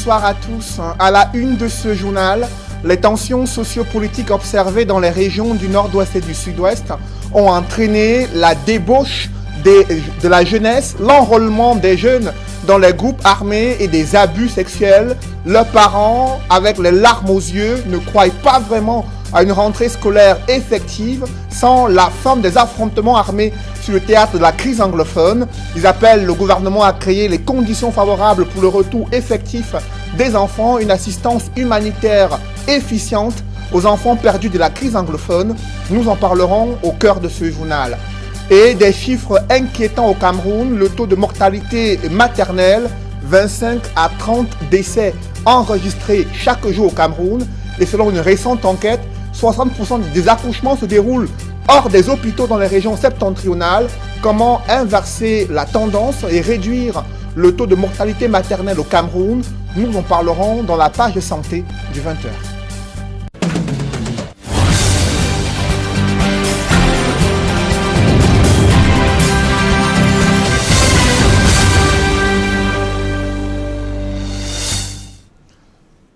bonsoir à tous. À la une de ce journal, les tensions sociopolitiques observées dans les régions du nord-ouest et du sud-ouest ont entraîné la débauche de la jeunesse, l'enrôlement des jeunes dans les groupes armés et des abus sexuels. Leurs parents, avec les larmes aux yeux, ne croient pas vraiment à une rentrée scolaire effective sans la fin des affrontements armés sur le théâtre de la crise anglophone. Ils appellent le gouvernement à créer les conditions favorables pour le retour effectif des enfants, une assistance humanitaire efficiente aux enfants perdus de la crise anglophone. Nous en parlerons au cœur de ce journal. Et des chiffres inquiétants au Cameroun, le taux de mortalité maternelle, 25 à 30 décès enregistrés chaque jour au Cameroun. Et selon une récente enquête, 60% des accouchements se déroulent hors des hôpitaux dans les régions septentrionales. Comment inverser la tendance et réduire le taux de mortalité maternelle au Cameroun? Nous en parlerons dans la page de santé du 20h.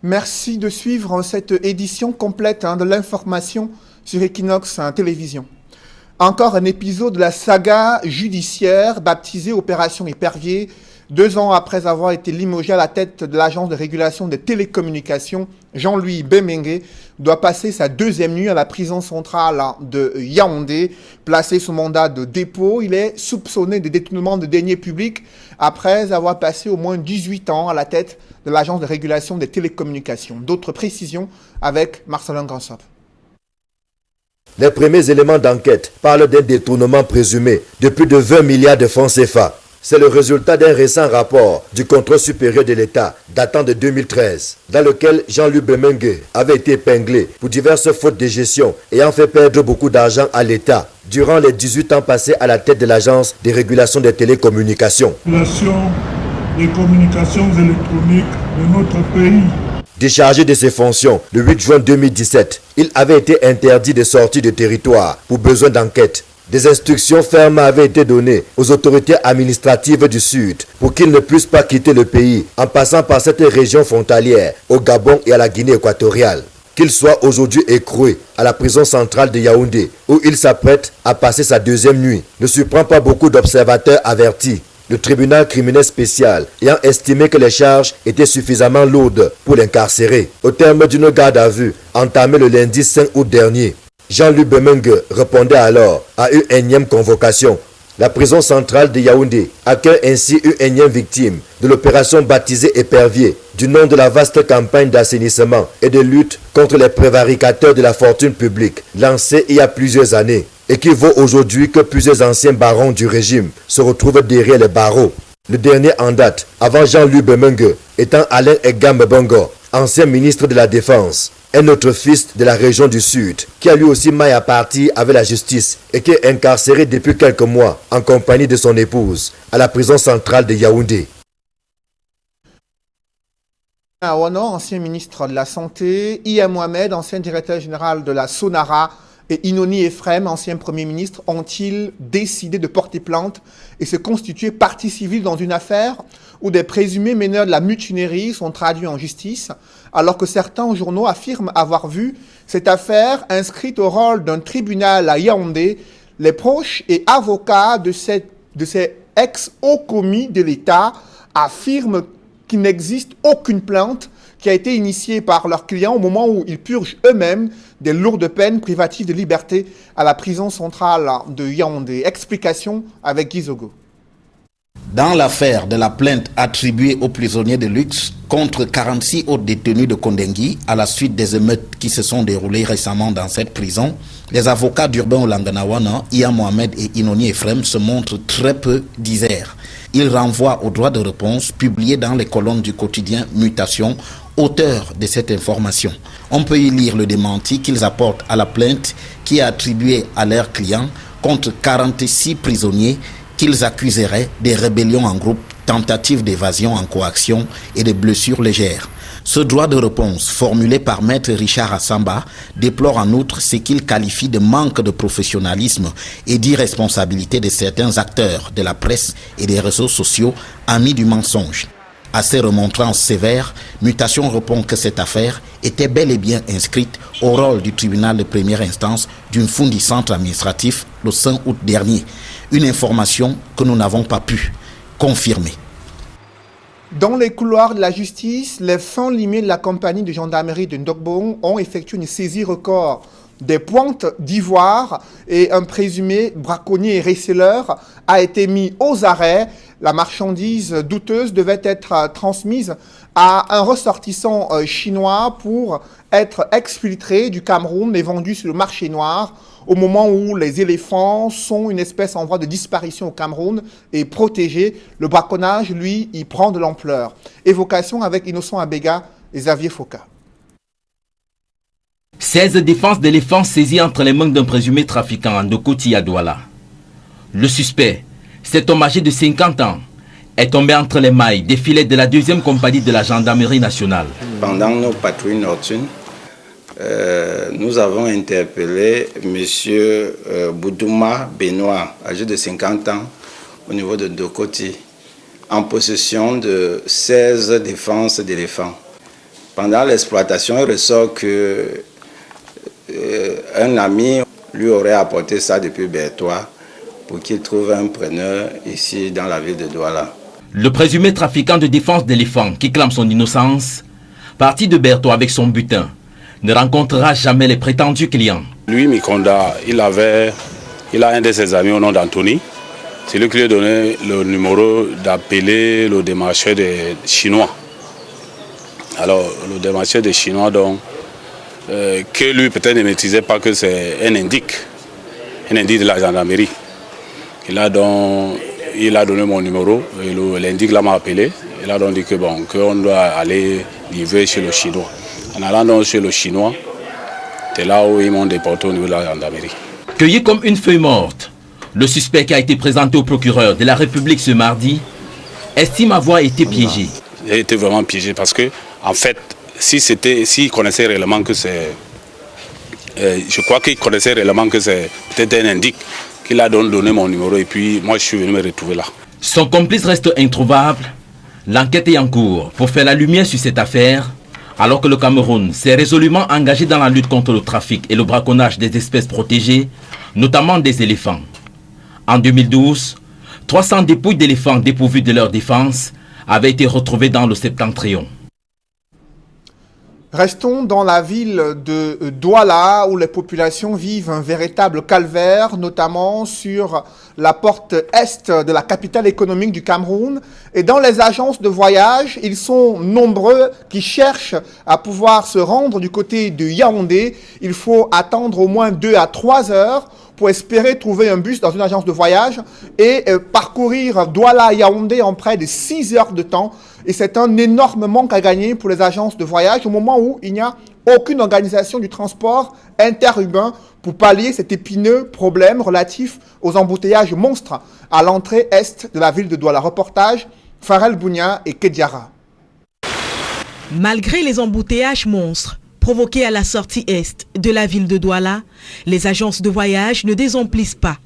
Merci de suivre cette édition complète de l'information sur Equinox Télévision. Encore un épisode de la saga judiciaire baptisée Opération Épervier. 2 ans après avoir été limogé à la tête de l'agence de régulation des télécommunications, Jean-Louis Bemengue doit passer sa 2e nuit à la prison centrale de Yaoundé. Placé sous mandat de dépôt, il est soupçonné de détournement de deniers publics après avoir passé au moins 18 ans à la tête de l'agence de régulation des télécommunications. D'autres précisions avec Marcelin Gransop. Les premiers éléments d'enquête parlent d'un détournement présumé de plus de 20 milliards de francs CFA. C'est le résultat d'un récent rapport du contrôle supérieur de l'État datant de 2013, dans lequel Jean-Louis Bemengue avait été épinglé pour diverses fautes de gestion ayant fait perdre beaucoup d'argent à l'État durant les 18 ans passés à la tête de l'agence de régulation des télécommunications. Les communications électroniques de notre pays. Déchargé de ses fonctions le 8 juin 2017, il avait été interdit de sortir du territoire pour besoin d'enquête. Des instructions fermes avaient été données aux autorités administratives du Sud pour qu'ils ne puissent pas quitter le pays en passant par cette région frontalière au Gabon et à la Guinée équatoriale. Qu'il soit aujourd'hui écroué à la prison centrale de Yaoundé où il s'apprête à passer sa 2e nuit ne surprend pas beaucoup d'observateurs avertis. Le tribunal criminel spécial ayant estimé que les charges étaient suffisamment lourdes pour l'incarcérer. Au terme d'une garde à vue entamée le lundi 5 août dernier, Jean-Louis Bemengue répondait alors à une énième convocation. La prison centrale de Yaoundé accueille ainsi une énième victime de l'opération baptisée Épervier, du nom de la vaste campagne d'assainissement et de lutte contre les prévaricateurs de la fortune publique, lancée il y a plusieurs années, et qui vaut aujourd'hui que plusieurs anciens barons du régime se retrouvent derrière les barreaux. Le dernier en date, avant Jean-Louis Bemengue, étant Alain Egam Bongo, ancien ministre de la Défense, un autre fils de la région du Sud, qui a lui aussi maille à partir avec la justice et qui est incarcéré depuis quelques mois en compagnie de son épouse à la prison centrale de Yaoundé. Awano, ancien ministre de la Santé, Iya Mohamed, ancien directeur général de la Sonara, et Inoni Ephraim, ancien Premier ministre, ont-ils décidé de porter plainte et se constituer partie civile dans une affaire où des présumés meneurs de la mutinerie sont traduits en justice, alors que certains journaux affirment avoir vu cette affaire inscrite au rôle d'un tribunal à Yaoundé. Les proches et avocats de ces ex-hauts commis de l'État affirment qu'il n'existe aucune plainte qui a été initiée par leurs clients au moment où ils purgent eux-mêmes des lourdes peines privatives de liberté à la prison centrale de Yaoundé. Explication avec Guy Zogo. Dans l'affaire de la plainte attribuée aux prisonniers de luxe contre 46 autres détenus de Kondengui à la suite des émeutes qui se sont déroulées récemment dans cette prison, les avocats d'Urbain Olanganawana, Iya Mohamed et Inoni Ephraim se montrent très peu diserts. Ils renvoient au droit de réponse publié dans les colonnes du quotidien Mutation, auteur de cette information. On peut y lire le démenti qu'ils apportent à la plainte qui est attribuée à leurs clients contre 46 prisonniers qu'ils accuseraient de rébellions en groupe, tentatives d'évasion en coaction et de blessures légères. Ce droit de réponse, formulé par Maître Richard Assamba, déplore en outre ce qu'il qualifie de manque de professionnalisme et d'irresponsabilité de certains acteurs de la presse et des réseaux sociaux, amis du mensonge. À ces remontrances sévères, Mutation répond que cette affaire était bel et bien inscrite au rôle du tribunal de première instance d'une Fundi centre administratif le 5 août dernier. Une information que nous n'avons pas pu confirmer. Dans les couloirs de la justice, les fins limés de la compagnie de gendarmerie de Ndokbong ont effectué une saisie record des pointes d'ivoire et un présumé braconnier et receleur a été mis aux arrêts. La marchandise douteuse devait être transmise à un ressortissant chinois pour être exfiltrée du Cameroun et vendue sur le marché noir au moment où les éléphants sont une espèce en voie de disparition au Cameroun et protégée. Le braconnage, lui, y prend de l'ampleur. Évocation avec Innocent Abega et Xavier Foka. 16 défenses d'éléphants saisies entre les mains d'un présumé trafiquant de Koti à Douala. Le suspect, cet homme âgé de 50 ans, est tombé entre les mailles des filets de la 2e compagnie de la gendarmerie nationale. Pendant nos patrouilles nocturnes, nous avons interpellé M. Boudouma Benoît, âgé de 50 ans, au niveau de Dokoti, en possession de 16 défenses d'éléphants. Pendant l'exploitation, il ressort que un ami lui aurait apporté ça depuis Bertois pour qu'il trouve un preneur ici dans la ville de Douala. Le présumé trafiquant de défense d'éléphants qui clame son innocence, parti de Bertois avec son butin, ne rencontrera jamais les prétendus clients. Lui, Mikonda, il a un de ses amis au nom d'Anthony. C'est lui qui lui a donné le numéro d'appeler le démarcheur des Chinois. Alors, le démarcheur des Chinois, donc, que lui peut-être ne maîtrisait pas que c'est un indique de la gendarmerie. Il a donné mon numéro, et l'indique là m'a appelé. Il a donc dit que bon, qu'on doit aller livrer chez le Chinois. En allant donc chez le Chinois, c'est là où ils m'ont déporté au niveau de la gendarmerie. Cueilli comme une feuille morte, le suspect qui a été présenté au procureur de la République ce mardi estime avoir été piégé. Il a été vraiment piégé parce que, en fait, s'il connaissait réellement que c'est... je crois qu'il connaissait réellement que c'est peut-être un indique qu'il a donné mon numéro et puis moi je suis venu me retrouver là. Son complice reste introuvable. L'enquête est en cours pour faire la lumière sur cette affaire, alors que le Cameroun s'est résolument engagé dans la lutte contre le trafic et le braconnage des espèces protégées, notamment des éléphants. En 2012, 300 dépouilles d'éléphants dépourvus de leur défense avaient été retrouvées dans le septentrion. Restons dans la ville de Douala où les populations vivent un véritable calvaire, notamment sur la porte est de la capitale économique du Cameroun. Et dans les agences de voyage, ils sont nombreux qui cherchent à pouvoir se rendre du côté de Yaoundé. Il faut attendre au moins 2 à 3 heures pour espérer trouver un bus dans une agence de voyage et parcourir Douala-Yaoundé en près de 6 heures de temps. Et c'est un énorme manque à gagner pour les agences de voyage au moment où il n'y a aucune organisation du transport interurbain pour pallier cet épineux problème relatif aux embouteillages monstres à l'entrée est de la ville de Douala. Reportage, Farel Bounia et Kediara. Malgré les embouteillages monstres provoqués à la sortie est de la ville de Douala, les agences de voyage ne désemplissent pas.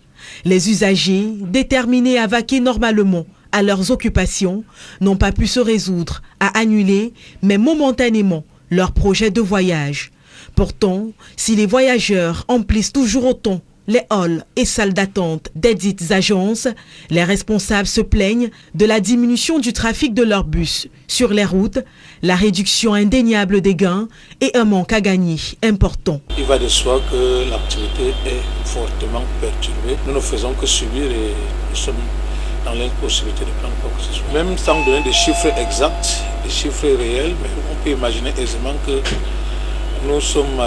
Les usagers, déterminés à vaquer normalement à leurs occupations, n'ont pas pu se résoudre à annuler, mais momentanément, leur projet de voyage. Pourtant, si les voyageurs emplissent toujours autant les halls et salles d'attente des dites agences, les responsables se plaignent de la diminution du trafic de leurs bus sur les routes, la réduction indéniable des gains et un manque à gagner important. Il va de soi que l'activité est fortement perturbée. Nous ne faisons que subir et nous sommes dans l'impossibilité de prendre quoi que ce soit. Même sans donner des chiffres exacts, des chiffres réels, mais on peut imaginer aisément que nous sommes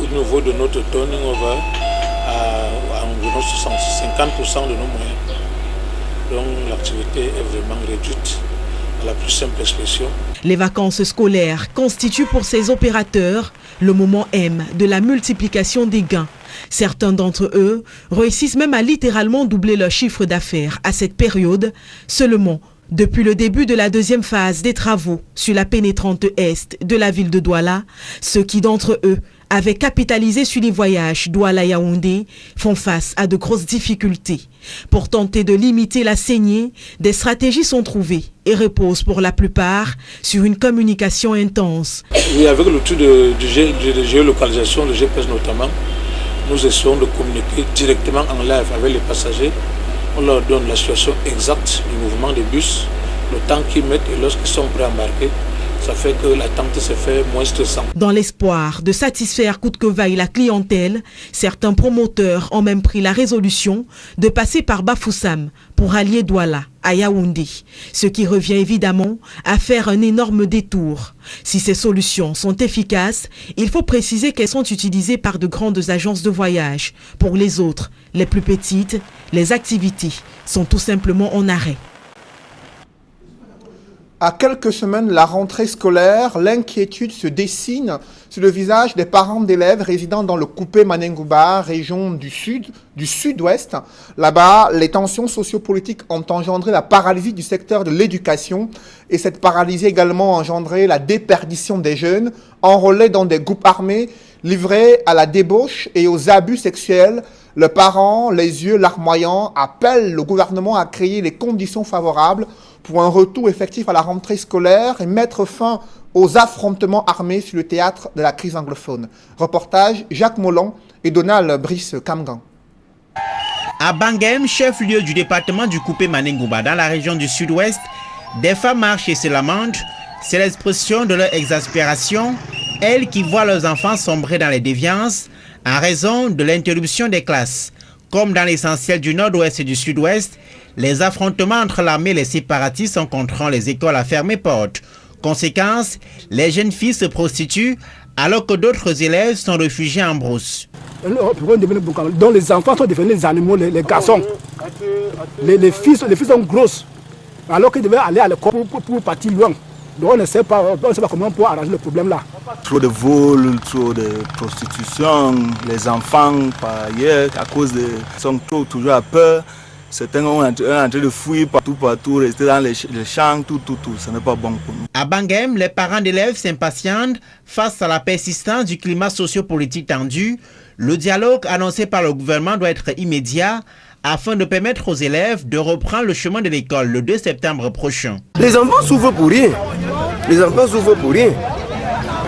au niveau de notre turning over à environ 50% de nos moyens. Donc l'activité est vraiment réduite à la plus simple expression. Les vacances scolaires constituent pour ces opérateurs le moment M de la multiplication des gains. Certains d'entre eux réussissent même à littéralement doubler leur chiffre d'affaires à cette période, seulement depuis le début de la deuxième phase des travaux sur la pénétrante est de la ville de Douala. Ceux qui d'entre eux avaient capitalisé sur les voyages Douala-Yaoundé font face à de grosses difficultés. Pour tenter de limiter la saignée, des stratégies sont trouvées et reposent pour la plupart sur une communication intense. Oui, avec l'outil de géolocalisation, le GPS notamment, nous essayons de communiquer directement en live avec les passagers. On leur donne la situation exacte du mouvement des bus, le temps qu'ils mettent et lorsqu'ils sont prêts à embarquer. Ça fait que l'attente se fait moins stressante. Dans l'espoir de satisfaire coûte que vaille la clientèle, certains promoteurs ont même pris la résolution de passer par Bafoussam pour allier Douala à Yaoundé, ce qui revient évidemment à faire un énorme détour. Si ces solutions sont efficaces, il faut préciser qu'elles sont utilisées par de grandes agences de voyage. Pour les autres, les plus petites, les activités sont tout simplement en arrêt. À quelques semaines de la rentrée scolaire, l'inquiétude se dessine sur le visage des parents d'élèves résidant dans le coupé Manengouba, région du sud-ouest. Là-bas, les tensions sociopolitiques ont engendré la paralysie du secteur de l'éducation et cette paralysie a également engendré la déperdition des jeunes enrôlés dans des groupes armés livrés à la débauche et aux abus sexuels. Le parent, les yeux larmoyants, appelle le gouvernement à créer les conditions favorables pour un retour effectif à la rentrée scolaire et mettre fin aux affrontements armés sur le théâtre de la crise anglophone. Reportage Jacques Molon et Donald Brice Kamgan. À Bangem, chef-lieu du département du coupé Manengouba, dans la région du sud-ouest, des femmes marchent et se lamentent. C'est l'expression de leur exaspération, elles qui voient leurs enfants sombrer dans les déviances en raison de l'interruption des classes. Comme dans l'essentiel du nord-ouest et du sud-ouest, les affrontements entre l'armée et les séparatistes ont contraint les écoles à fermer portes. Conséquence, les jeunes filles se prostituent alors que d'autres élèves sont réfugiés en brousse. Donc les enfants sont devenus des animaux, les garçons. Les filles sont grosses alors qu'ils devaient aller à l'école pour partir loin. Donc on ne sait pas comment on peut arranger le problème là. Trop de vols, trop de prostitution, les enfants par ailleurs à cause de sont toujours à peur. Certains sont en train de fuir partout, rester dans les champs, tout. Ce n'est pas bon pour nous. À Bangem, les parents d'élèves s'impatientent face à la persistance du climat sociopolitique tendu. Le dialogue annoncé par le gouvernement doit être immédiat afin de permettre aux élèves de reprendre le chemin de l'école le 2 septembre prochain. Les enfants souffrent pour rien.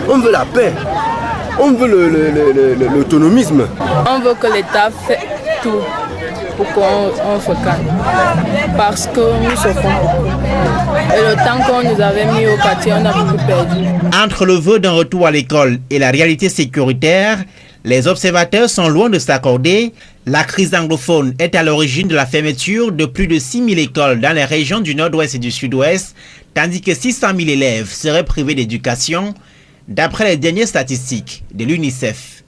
On veut la paix. On veut l'autonomisme. On veut que l'État fasse tout pour qu'on se calme. Parce que nous souffrons. Et le temps qu'on nous avait mis au quartier, on a beaucoup perdu. Entre le vœu d'un retour à l'école et la réalité sécuritaire, les observateurs sont loin de s'accorder. La crise anglophone est à l'origine de la fermeture de plus de 6 000 écoles dans les régions du nord-ouest et du sud-ouest, tandis que 600 000 élèves seraient privés d'éducation, d'après les dernières statistiques de l'UNICEF.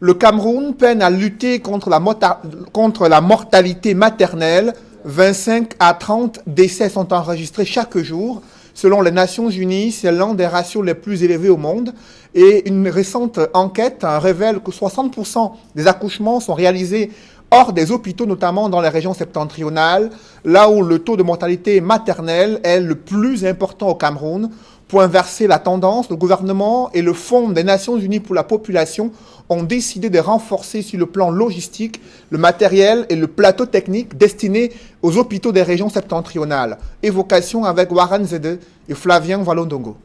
Le Cameroun peine à lutter contre la mortalité maternelle. 25 à 30 décès sont enregistrés chaque jour. Selon les Nations Unies, c'est l'un des ratios les plus élevés au monde. Et une récente enquête révèle que 60% des accouchements sont réalisés hors des hôpitaux, notamment dans les régions septentrionales, là où le taux de mortalité maternelle est le plus important au Cameroun. Pour inverser la tendance, le gouvernement et le Fonds des Nations Unies pour la population ont décidé de renforcer sur le plan logistique le matériel et le plateau technique destinés aux hôpitaux des régions septentrionales. Évocation avec Warren Zede et Flavien Valondongo.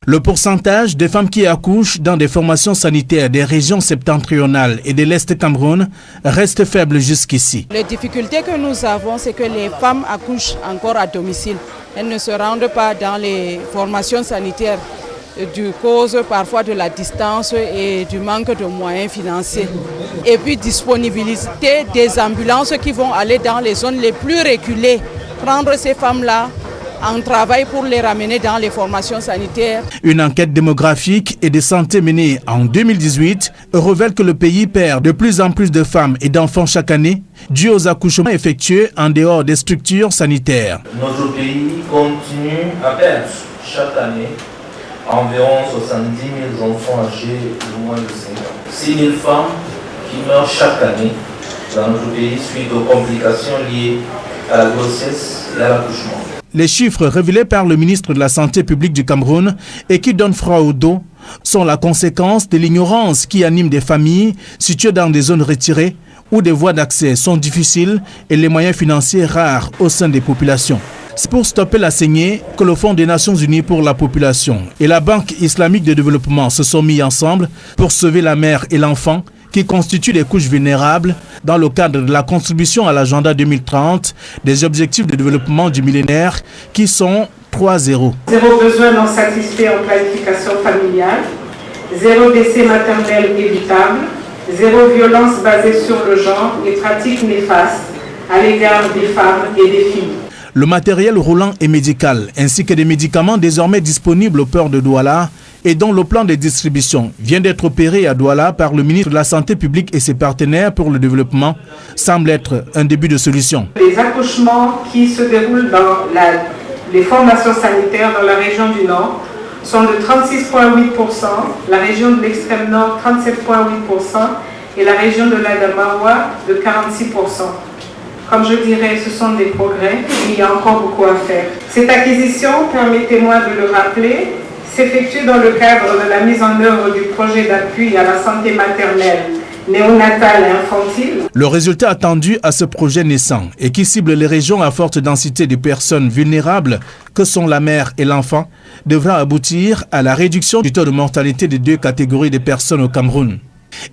Le pourcentage des femmes qui accouchent dans des formations sanitaires des régions septentrionales et de l'Est Cameroun reste faible jusqu'ici. Les difficultés que nous avons, c'est que les femmes accouchent encore à domicile. Elles ne se rendent pas dans les formations sanitaires du cause parfois de la distance et du manque de moyens financiers. Et puis disponibilité des ambulances qui vont aller dans les zones les plus reculées, prendre ces femmes-là en travail pour les ramener dans les formations sanitaires. Une enquête démographique et de santé menée en 2018 révèle que le pays perd de plus en plus de femmes et d'enfants chaque année dû aux accouchements effectués en dehors des structures sanitaires. Notre pays continue à perdre chaque année environ 70 000 enfants âgés de moins de 5 ans. 6 000 femmes qui meurent chaque année dans notre pays suite aux complications liées à la grossesse et à l'accouchement. Les chiffres révélés par le ministre de la Santé publique du Cameroun et qui donnent froid au dos sont la conséquence de l'ignorance qui anime des familles situées dans des zones retirées où des voies d'accès sont difficiles et les moyens financiers rares au sein des populations. C'est pour stopper la saignée que le Fonds des Nations Unies pour la population et la Banque islamique de développement se sont mis ensemble pour sauver la mère et l'enfant qui constituent des couches vulnérables dans le cadre de la contribution à l'agenda 2030 des objectifs de développement du millénaire qui sont 3-0. Zéro besoin non satisfait en planification familiale, zéro décès maternel évitable, zéro violence basée sur le genre et pratiques néfastes à l'égard des femmes et des filles. Le matériel roulant et médical, ainsi que des médicaments désormais disponibles au port de Douala et dont le plan de distribution vient d'être opéré à Douala par le ministre de la Santé publique et ses partenaires pour le développement, semble être un début de solution. Les accouchements qui se déroulent dans les formations sanitaires dans la région du Nord sont de 36,8%, la région de l'extrême Nord 37,8% et la région de l'Adamawa de 46%. Comme je dirais, ce sont des progrès, il y a encore beaucoup à faire. Cette acquisition, permettez-moi de le rappeler, s'effectue dans le cadre de la mise en œuvre du projet d'appui à la santé maternelle, néonatale et infantile. Le résultat attendu à ce projet naissant et qui cible les régions à forte densité de personnes vulnérables que sont la mère et l'enfant devra aboutir à la réduction du taux de mortalité des deux catégories de personnes au Cameroun.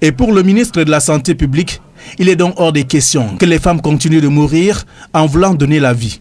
Et pour le ministre de la Santé publique, il est donc hors des questions que les femmes continuent de mourir en voulant donner la vie.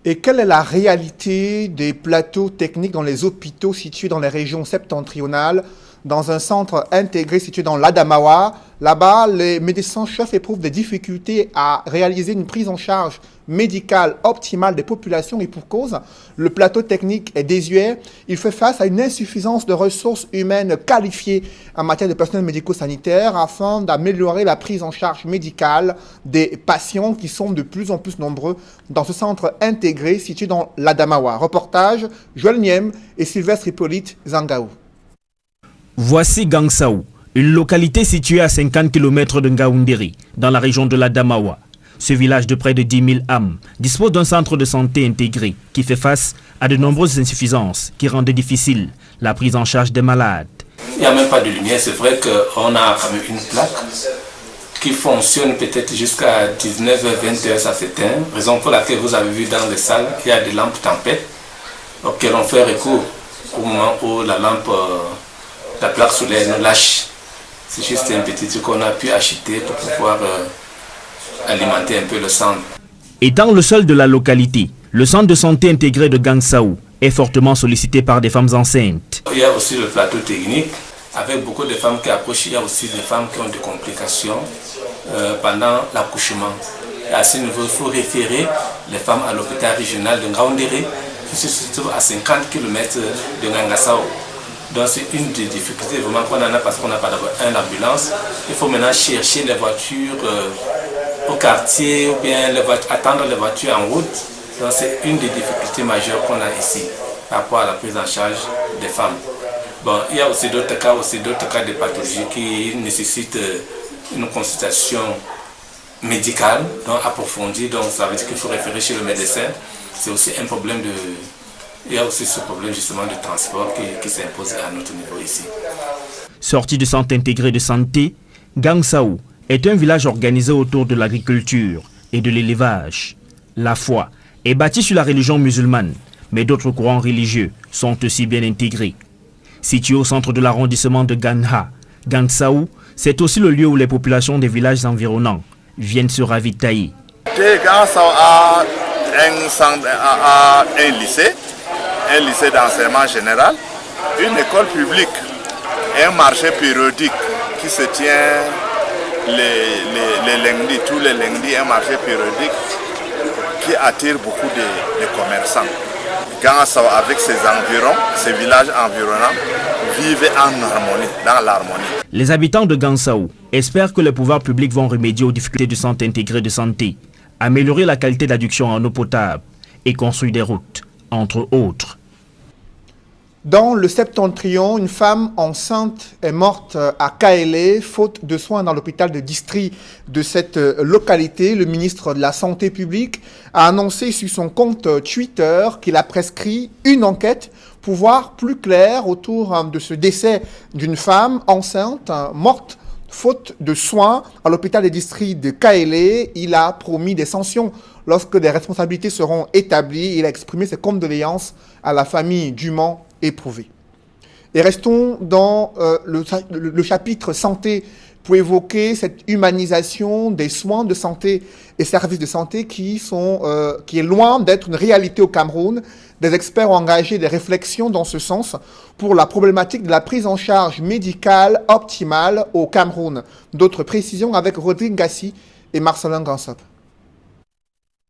Et quelle est la réalité des plateaux techniques dans les hôpitaux situés dans les régions septentrionales, dans un centre intégré situé dans l'Adamawa? Là-bas, les médecins-chefs éprouvent des difficultés à réaliser une prise en charge médicale optimale des populations et pour cause, le plateau technique est désuet. Il fait face à une insuffisance de ressources humaines qualifiées en matière de personnel médico-sanitaire afin d'améliorer la prise en charge médicale des patients qui sont de plus en plus nombreux dans ce centre intégré situé dans l'Adamawa. Reportage, Joël Niem et Sylvestre Hippolyte Zangaou. Voici Gangsaou, une localité située à 50 km de Ngaoundéry, dans la région de l'Adamawa. Ce village de près de 10 000 âmes dispose d'un centre de santé intégré qui fait face à de nombreuses insuffisances qui rendent difficile la prise en charge des malades. Il n'y a même pas de lumière, c'est vrai qu'on a quand même une plaque qui fonctionne peut-être jusqu'à 19h-20h, ça s'éteint. Raison pour laquelle vous avez vu dans les salles qu'il y a des lampes tempêtes auxquelles on fait recours au moment où la lampe, la plaque solaire nous lâche. C'est juste un petit truc qu'on a pu acheter pour pouvoir alimenter un peu le centre. Étant le seul de la localité, le centre de santé intégré de Gangsaou est fortement sollicité par des femmes enceintes. Il y a aussi le plateau technique, avec beaucoup de femmes qui approchent. Il y a aussi des femmes qui ont des complications pendant l'accouchement. À ce niveau, il faut référer les femmes à l'hôpital régional de Ngaoundéré, qui se trouve à 50 km de Ngangassao. Donc c'est une des difficultés vraiment qu'on en a parce qu'on n'a pas d'abord l'ambulance. Il faut maintenant chercher les voitures au quartier ou bien attendre les voitures en route. Donc c'est une des difficultés majeures qu'on a ici par rapport à la prise en charge des femmes. Bon, il y a aussi d'autres cas de pathologies qui nécessitent une consultation médicale, donc approfondie. Donc ça veut dire qu'il faut référer chez le médecin. C'est aussi un problème de... Il y a aussi ce problème justement de transport qui s'impose à notre niveau ici. Sorti du centre intégré de santé, Gangsaou est un village organisé autour de l'agriculture et de l'élevage. La foi est bâtie sur la religion musulmane, mais d'autres courants religieux sont aussi bien intégrés. Situé au centre de l'arrondissement de Ganha, Gangsaou, c'est aussi le lieu où les populations des villages environnants viennent se ravitailler. Gangsaou a un lycée d'enseignement général, une école publique et un marché périodique qui se tient les lundis, tous les lundis, un marché périodique qui attire beaucoup de commerçants. Gangsaou, avec ses environs, ses villages environnants, vivent en harmonie, dans l'harmonie. Les habitants de Gangsaou espèrent que les pouvoirs publics vont remédier aux difficultés du centre intégré de santé, améliorer la qualité d'adduction en eau potable et construire des routes, entre autres. Dans le Septentrion, une femme enceinte est morte à Kaélé, faute de soins dans l'hôpital de district de cette localité. Le ministre de la Santé publique a annoncé sur son compte Twitter qu'il a prescrit une enquête pour voir plus clair autour de ce décès d'une femme enceinte morte faute de soins à l'hôpital des districts de Kaélé. Il a promis des sanctions lorsque des responsabilités seront établies. Il a exprimé ses condoléances à la famille dûment éprouvée. Et restons dans le chapitre santé pour évoquer cette humanisation des soins de santé et services de santé qui est loin d'être une réalité au Cameroun. Des experts ont engagé des réflexions dans ce sens pour la problématique de la prise en charge médicale optimale au Cameroun. D'autres précisions avec Rodrigue Gassi et Marcelin Gansop.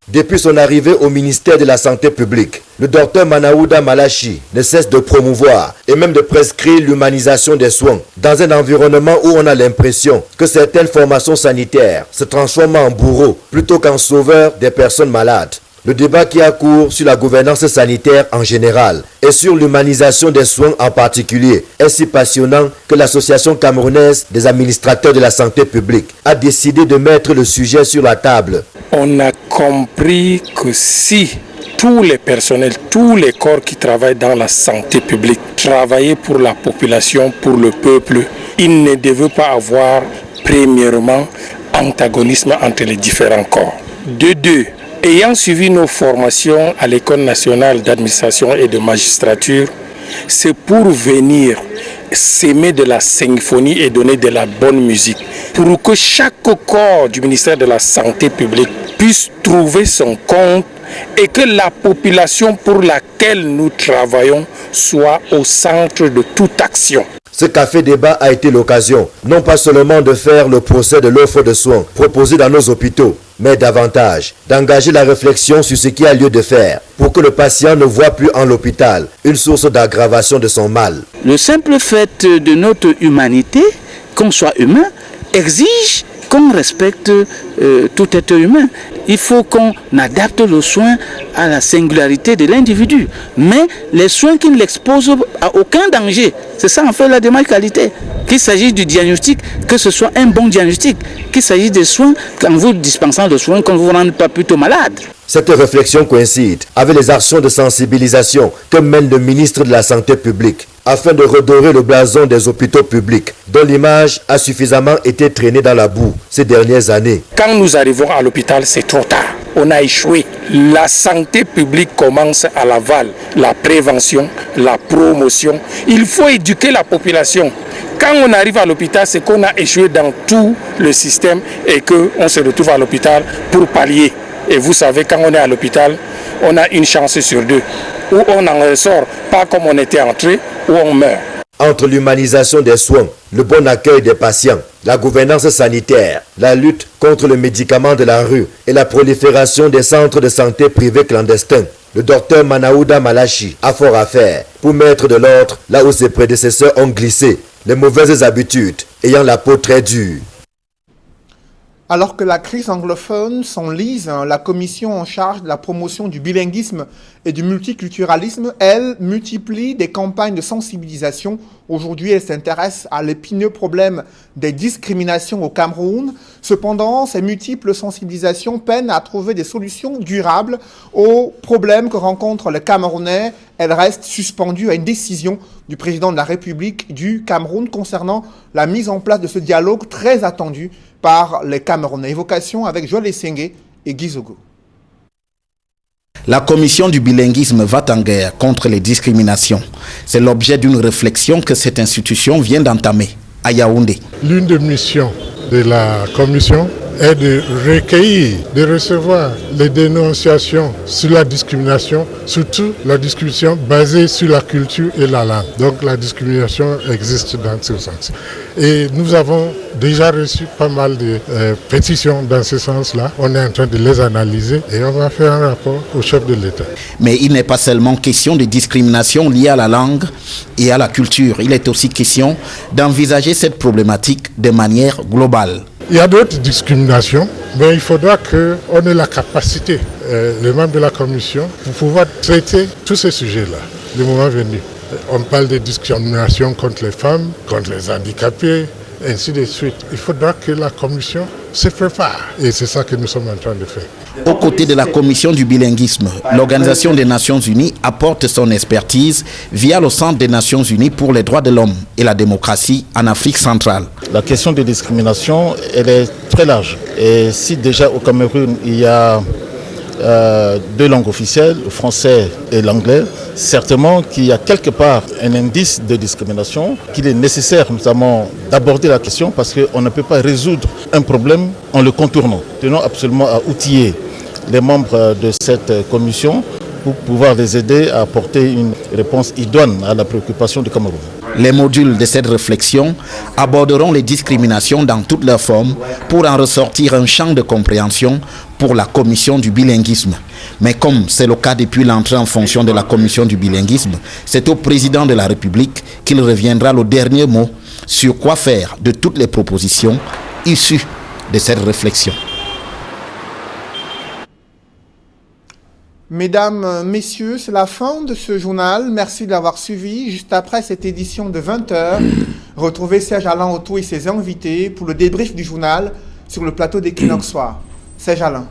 Depuis son arrivée au ministère de la Santé publique, le docteur Manaouda Malachi ne cesse de promouvoir et même de prescrire l'humanisation des soins dans un environnement où on a l'impression que certaines formations sanitaires se transforment en bourreaux plutôt qu'en sauveurs des personnes malades. Le débat qui a cours sur la gouvernance sanitaire en général et sur l'humanisation des soins en particulier est si passionnant que l'Association camerounaise des administrateurs de la santé publique a décidé de mettre le sujet sur la table. On a compris que si tous les personnels, tous les corps qui travaillent dans la santé publique travaillaient pour la population, pour le peuple, il ne devait pas avoir premièrement antagonisme entre les différents corps. De deux, ayant suivi nos formations à l'École nationale d'administration et de magistrature, c'est pour venir s'aimer de la symphonie et donner de la bonne musique, pour que chaque corps du ministère de la Santé publique puisse trouver son compte et que la population pour laquelle nous travaillons soit au centre de toute action. Ce café-débat a été l'occasion, non pas seulement de faire le procès de l'offre de soins proposée dans nos hôpitaux, mais davantage d'engager la réflexion sur ce qu'il y a lieu de faire pour que le patient ne voit plus en l'hôpital une source d'aggravation de son mal. Le simple fait de notre humanité, qu'on soit humain, exige qu'on respecte tout être humain. Il faut qu'on adapte le soin à la singularité de l'individu. Mais les soins qui ne l'exposent à aucun danger, c'est ça en fait la démarche qualité. Qu'il s'agisse du diagnostic, que ce soit un bon diagnostic, qu'il s'agisse des soins, quand vous dispensez le soin, qu'on ne vous rende pas plutôt malade. Cette réflexion coïncide avec les actions de sensibilisation que mène le ministre de la Santé publique afin de redorer le blason des hôpitaux publics dont l'image a suffisamment été traînée dans la boue ces dernières années. Quand nous arrivons à l'hôpital, c'est trop tard. On a échoué. La santé publique commence à l'aval, la prévention, la promotion. Il faut éduquer la population. Quand on arrive à l'hôpital, c'est qu'on a échoué dans tout le système et qu'on se retrouve à l'hôpital pour pallier. Et vous savez, quand on est à l'hôpital, on a une chance sur deux. Ou on en ressort, pas comme on était entré, ou on meurt. Entre l'humanisation des soins, le bon accueil des patients, la gouvernance sanitaire, la lutte contre le médicament de la rue et la prolifération des centres de santé privés clandestins, le docteur Manaouda Malachi a fort à faire pour mettre de l'ordre là où ses prédécesseurs ont glissé, les mauvaises habitudes ayant la peau très dure. Alors que la crise anglophone s'enlise, la commission en charge de la promotion du bilinguisme et du multiculturalisme, elle, multiplie des campagnes de sensibilisation. Aujourd'hui, elle s'intéresse à l'épineux problème des discriminations au Cameroun. Cependant, ces multiples sensibilisations peinent à trouver des solutions durables aux problèmes que rencontrent les Camerounais. Elle reste suspendue à une décision du président de la République du Cameroun concernant la mise en place de ce dialogue très attendu par les Camerounais. Évocation avec Joël Essengé et Guy Zogo. La commission du bilinguisme va en guerre contre les discriminations. C'est l'objet d'une réflexion que cette institution vient d'entamer à Yaoundé. L'une des missions de la commission est de recueillir, de recevoir les dénonciations sur la discrimination, surtout la discrimination basée sur la culture et la langue. Donc la discrimination existe dans ce sens. Et nous avons déjà reçu pas mal de pétitions dans ce sens-là. On est en train de les analyser et on va faire un rapport au chef de l'État. Mais il n'est pas seulement question de discrimination liée à la langue et à la culture. Il est aussi question d'envisager cette problématique de manière globale. Il y a d'autres discriminations, mais il faudra qu'on ait la capacité, les membres de la commission, pour pouvoir traiter tous ces sujets-là, le moment venu. On parle de discrimination contre les femmes, contre les handicapés, ainsi de suite. Il faudra que la commission se prépare et c'est ça que nous sommes en train de faire. Aux côtés de la commission du bilinguisme, l'Organisation des Nations Unies apporte son expertise via le Centre des Nations Unies pour les droits de l'homme et la démocratie en Afrique centrale. La question de discrimination, elle est très large. Et si déjà au Cameroun, il y a 2 langues officielles, le français et l'anglais, certainement qu'il y a quelque part un indice de discrimination, qu'il est nécessaire notamment d'aborder la question parce qu'on ne peut pas résoudre un problème en le contournant. Tenons absolument à outiller les membres de cette commission pour pouvoir les aider à apporter une réponse idoine à la préoccupation du Cameroun. Les modules de cette réflexion aborderont les discriminations dans toutes leurs formes pour en ressortir un champ de compréhension pour la commission du bilinguisme. Mais comme c'est le cas depuis l'entrée en fonction de la commission du bilinguisme, c'est au président de la République qu'il reviendra le dernier mot sur quoi faire de toutes les propositions issues de cette réflexion. Mesdames, messieurs, c'est la fin de ce journal. Merci de l'avoir suivi. Juste après cette édition de 20h, retrouvez Serge Alain Auto et ses invités pour le débrief du journal sur le plateau d'Equinox Soir. Serge Alain.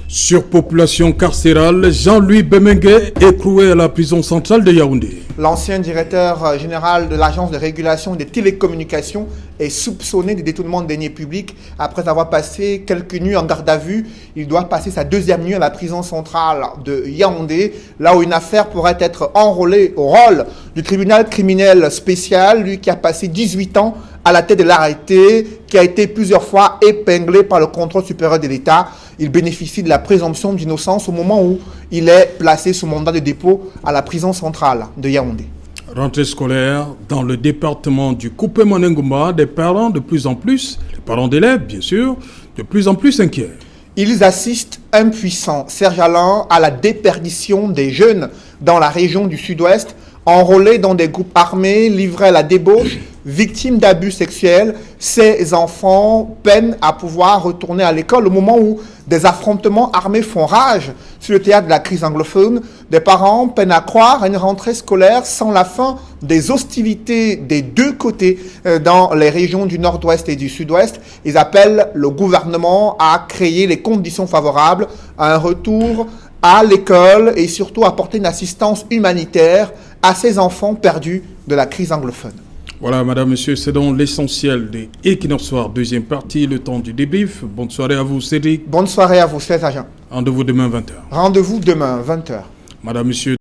Surpopulation carcérale, Jean-Louis Bemengue écroué à la prison centrale de Yaoundé. L'ancien directeur général de l'Agence de régulation des télécommunications est soupçonné de détournement de deniers publics après avoir passé quelques nuits en garde à vue. Il doit passer sa 2e nuit à la prison centrale de Yaoundé, là où une affaire pourrait être enrôlée au rôle du tribunal criminel spécial, lui qui a passé 18 ans à la tête de l'arrêté, qui a été plusieurs fois épinglé par le contrôle supérieur de l'État. Il bénéficie de la présomption d'innocence au moment où il est placé sous mandat de dépôt à la prison centrale de Yaoundé. Rentrée scolaire dans le département du Coupé Manengumba, des parents de plus en plus, les parents d'élèves bien sûr, de plus en plus inquiets. Ils assistent impuissants, Serge Alain, à la déperdition des jeunes dans la région du Sud-Ouest, enrôlés dans des groupes armés, livrés à la débauche, victimes d'abus sexuels. Ces enfants peinent à pouvoir retourner à l'école au moment où des affrontements armés font rage sur le théâtre de la crise anglophone. Des parents peinent à croire à une rentrée scolaire sans la fin des hostilités des deux côtés dans les régions du Nord-Ouest et du Sud-Ouest. Ils appellent le gouvernement à créer les conditions favorables à un retour à l'école et surtout apporter une assistance humanitaire à ces enfants perdus de la crise anglophone. Voilà, madame, monsieur, c'est donc l'essentiel de Equinox Soir, deuxième partie, le temps du débrief. Bonne soirée à vous, Cédric. Bonne soirée à vous, 16 agents. Rendez-vous demain, 20h. Rendez-vous demain, 20h. Madame, monsieur.